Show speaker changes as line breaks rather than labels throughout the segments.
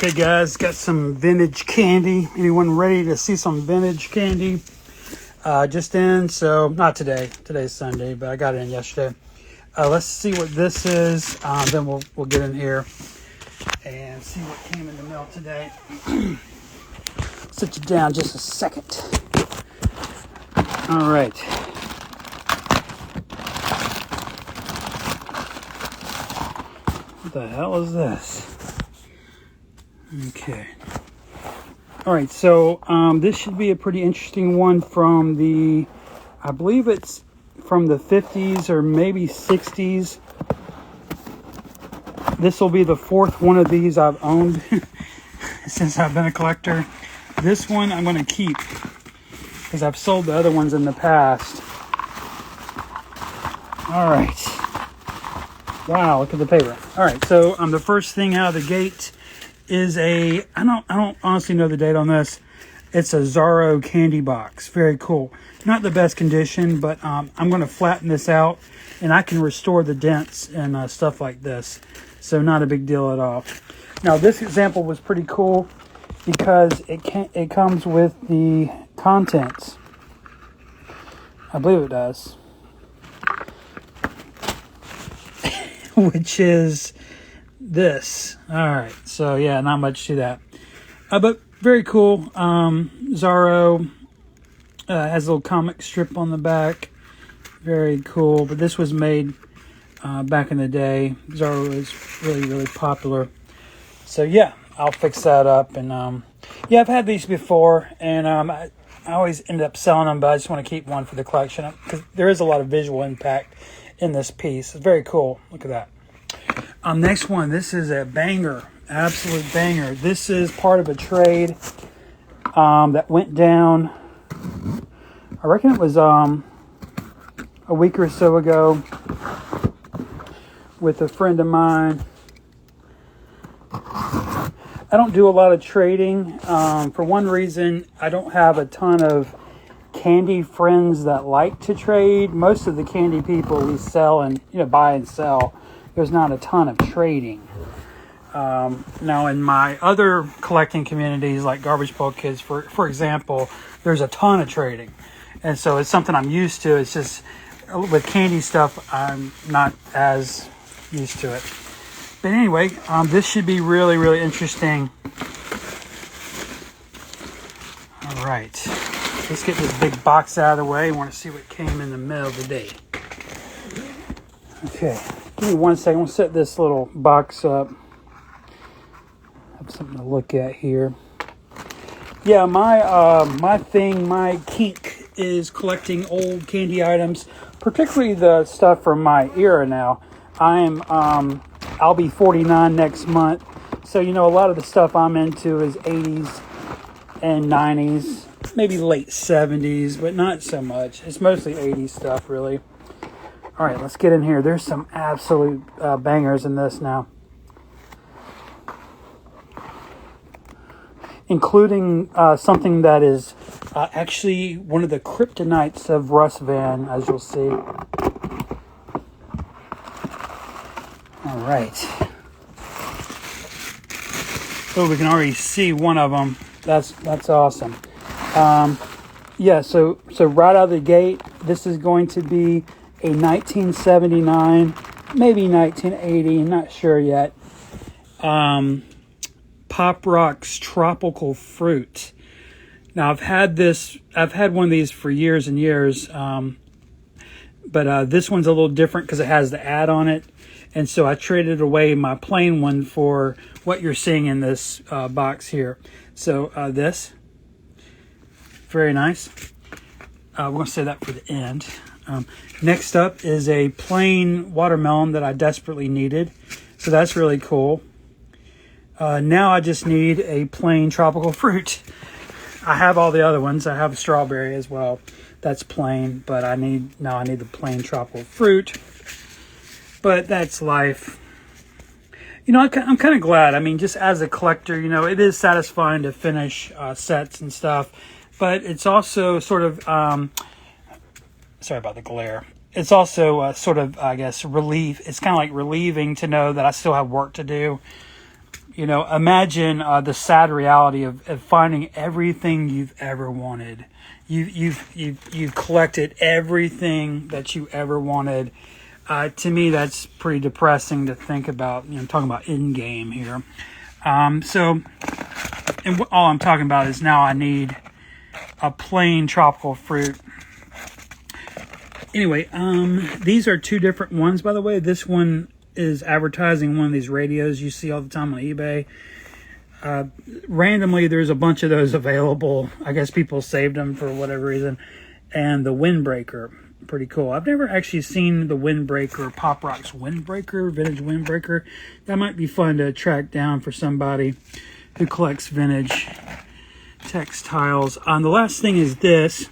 Okay guys, got some vintage candy. Anyone ready to see some vintage candy? Just in, so not today. Today's Sunday, but I got it in yesterday. Let's see what this is. Then we'll get in here and see what came in the mail today. Sit you down just a second. All right. What the hell is this? Okay. All right, so this should be a pretty interesting one from the, I believe it's from the 50s or maybe 60s. This will be the fourth one of these I've owned since I've been a collector. This one I'm going to keep because I've sold the other ones in the past. All right. Wow, look at the paper. All right, so the first thing out of the gate is I don't honestly know the date on this. It's a Zorro candy box. Very cool. Not the best condition, but I'm going to flatten this out, and I can restore the dents and stuff like this. So not a big deal at all. Now this example was pretty cool because it comes with the contents. I believe it does. Which is this. All right, so yeah, not much to that, but very cool. Zorro has a little comic strip on the back. Very cool. But this was made back in the day. Zorro was really popular. So yeah, I'll fix that up. And yeah, I've had these before, and I always end up selling them, but I just want to keep one for the collection because there is a lot of visual impact in this piece. It's very cool. Look at that. Next one, this is a banger, absolute banger. This is part of a trade that went down, I reckon it was a week or so ago with a friend of mine. I don't do a lot of trading. For one reason, I don't have a ton of candy friends that like to trade. Most of the candy people we sell and buy and sell. There's not a ton of trading. Now in my other collecting communities like Garbage Pail Kids, for example, there's a ton of trading. And so it's something I'm used to. It's just with candy stuff, I'm not as used to it. But anyway, this should be really interesting. All right, let's get this big box out of the way. I want to see what came in the mail today. Okay. Give me 1 second. We'll set this little box up. Have something to look at here. Yeah, my kink is collecting old candy items, particularly the stuff from my era now. I'll be 49 next month, so a lot of the stuff I'm into is 80s and 90s, maybe late 70s, but not so much. It's mostly 80s stuff, really. All right, let's get in here. There's some absolute bangers in this now. Including something that is actually one of the kryptonites of Russ Van, as you'll see. All right. Oh, we can already see one of them. That's awesome. Yeah, so right out of the gate, this is going to be a 1979, maybe 1980, not sure yet. Pop Rocks Tropical Fruit. Now I've had one of these for years and years, but this one's a little different because it has the ad on it, and so I traded away my plain one for what you're seeing in this box here. So this, very nice. We're going to say that for the end. Next up is a plain watermelon that I desperately needed. So that's really cool. Now I just need a plain tropical fruit. I have all the other ones. I have strawberry as well. That's plain, but I need the plain tropical fruit. But that's life. I'm kind of glad. I mean, just as a collector, it is satisfying to finish sets and stuff. But it's also sort of... sorry about the glare. It's also sort of, I guess, relief. It's kind of like relieving to know that I still have work to do. You know, imagine the sad reality of finding everything you've ever wanted. You've collected everything that you ever wanted. To me, that's pretty depressing to think about. You know, I'm talking about in game here. So, and all I'm talking about is now I need a plain tropical fruit. Anyway, these are two different ones, by the way. This one is advertising one of these radios you see all the time on eBay. Randomly, there's a bunch of those available. I guess people saved them for whatever reason. And the Windbreaker, pretty cool. I've never actually seen the Windbreaker, Pop Rock's Windbreaker, vintage Windbreaker. That might be fun to track down for somebody who collects vintage textiles. The last thing is this.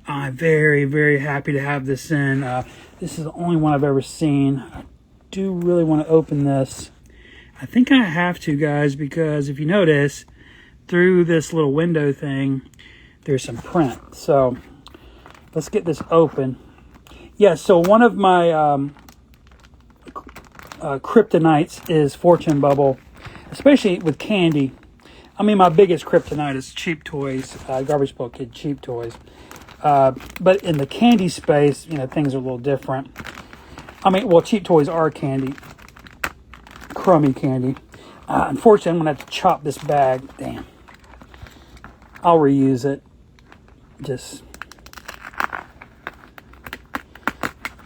I'm very, very happy to have this in. This is the only one I've ever seen. I do really want to open this. I think I have to, guys, because if you notice, through this little window thing, there's some print. So let's get this open. Yeah, so one of my kryptonites is Fortune Bubble, especially with candy. I mean, my biggest kryptonite is Cheap Toys, Garbage Pail Kid Cheap Toys. But in the candy space, you know, things are a little different. I mean, well, Cheap Toys are candy. Crummy candy. Unfortunately, I'm going to have to chop this bag. Damn. I'll reuse it. Just...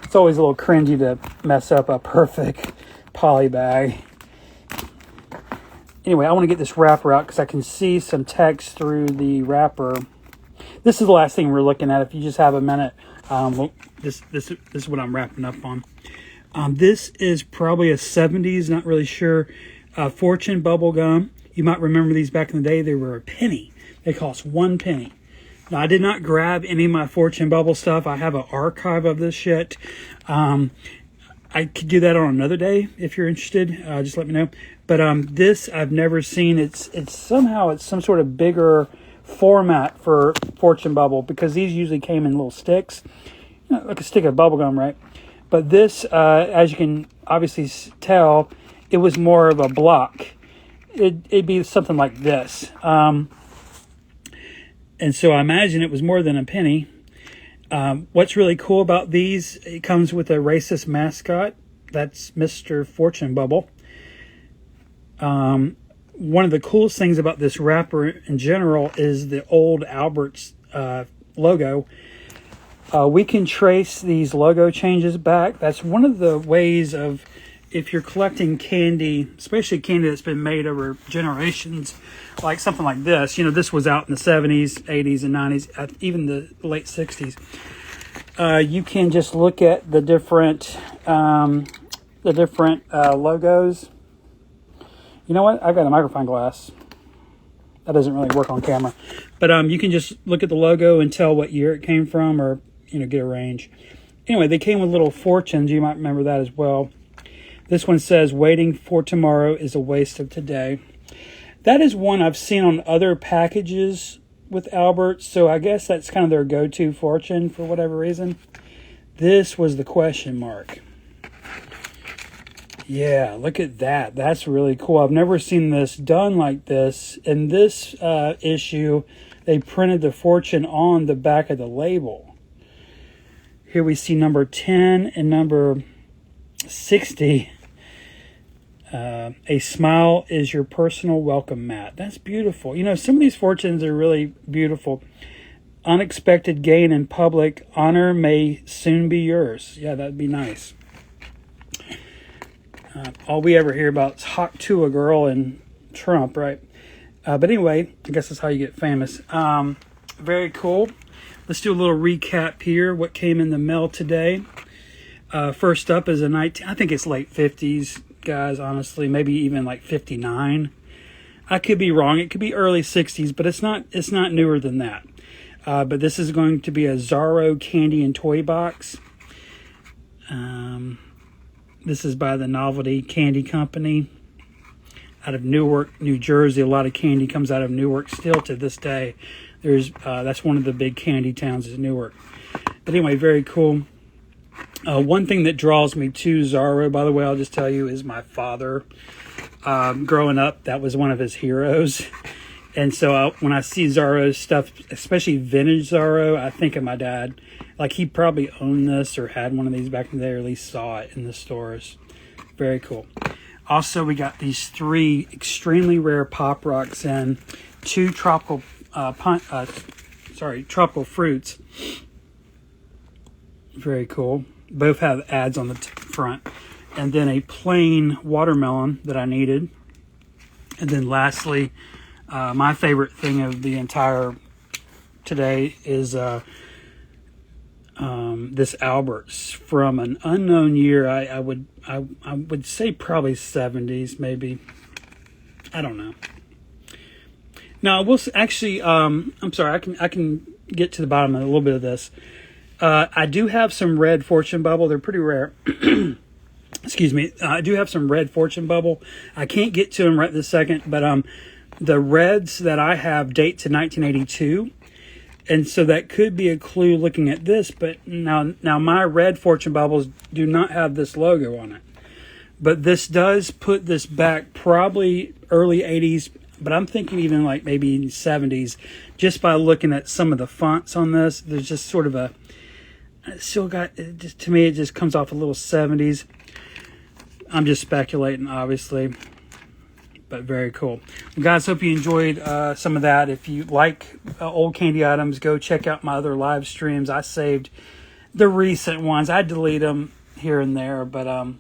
It's always a little cringy to mess up a perfect poly bag. Anyway, I want to get this wrapper out because I can see some text through the wrapper. This is the last thing we're looking at. If you just have a minute, this is what I'm wrapping up on. This is probably a 70s, not really sure, Fortune bubble gum. You might remember these back in the day. They were a penny. They cost 1 penny. Now, I did not grab any of my Fortune bubble stuff. I have an archive of this shit. I could do that on another day if you're interested. Just let me know. But this I've never seen. It's somehow some sort of bigger format for Fortune bubble because these usually came in little sticks, you know, like a stick of bubble gum, right? But this, as you can obviously tell, it was more of a block. It'd be something like this. And so I imagine it was more than a penny. What's really cool about these, it comes with a racist mascot. That's Mr. Fortune Bubble. One of the coolest things about this wrapper in general is the old Albert's logo. We can trace these logo changes back. That's one of the ways of, if you're collecting candy, especially candy that's been made over generations, like something like this. You know, this was out in the 70s, 80s, and 90s, even the late 60s. You can just look at the different logos. You know what? I've got a magnifying glass. That doesn't really work on camera. But you can just look at the logo and tell what year it came from, or, you know, get a range. Anyway, they came with little fortunes. You might remember that as well. This one says, waiting for tomorrow is a waste of today. That is one I've seen on other packages with Albert, so I guess that's kind of their go-to fortune for whatever reason. This was the question mark. Yeah, look at that. That's really cool. I've never seen this done like this. In this issue, they printed the fortune on the back of the label. Here we see number 10 and number 60. A smile is your personal welcome mat. That's beautiful. You know, some of these fortunes are really beautiful. Unexpected gain in public. Honor may soon be yours. Yeah, that'd be nice. All we ever hear about is Hawk to a girl and Trump, right? But anyway, I guess that's how you get famous. Very cool. Let's do a little recap here. What came in the mail today. First up is I think it's late 50s, guys, honestly. Maybe even like 59. I could be wrong. It could be early 60s, but it's not newer than that. But this is going to be a Zorro candy and toy box. This is by the Novelty Candy Company out of Newark, New Jersey. A lot of candy comes out of Newark still to this day. That's one of the big candy towns is Newark. But anyway, very cool. One thing that draws me to Zorro, by the way, I'll just tell you, is my father. growing up, that was one of his heroes. And so when I see Zorro stuff, especially vintage Zorro, I think of my dad. Like, he probably owned this or had one of these back in the day, or at least saw it in the stores. Very cool. Also, we got these 3 extremely rare Pop Rocks and 2 tropical tropical fruits. Very cool. Both have ads on the front. And then a plain watermelon that I needed. And then lastly, my favorite thing of the entire today is this Albert's from an unknown year. I would say probably 70s, maybe. I don't know. Now, we'll actually. I'm sorry. I can get to the bottom of a little bit of this. I do have some red Fortune Bubble. They're pretty rare. Excuse me. I do have some red Fortune Bubble. I can't get to them right this second, but the reds that I have date to 1982. And so that could be a clue looking at this, but now my red Fortune Bubbles do not have this logo on it. But this does put this back probably early 80s, but I'm thinking even like maybe 70s, just by looking at some of the fonts on this. There's just sort of to me, it just comes off a little 70s. I'm just speculating, obviously. But very cool. Well, guys, hope you enjoyed some of that. If you like old candy items, go check out my other live streams. I saved the recent ones. I delete them here and there, but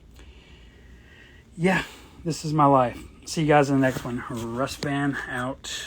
yeah, this is my life. See you guys in the next one. Russ Van out.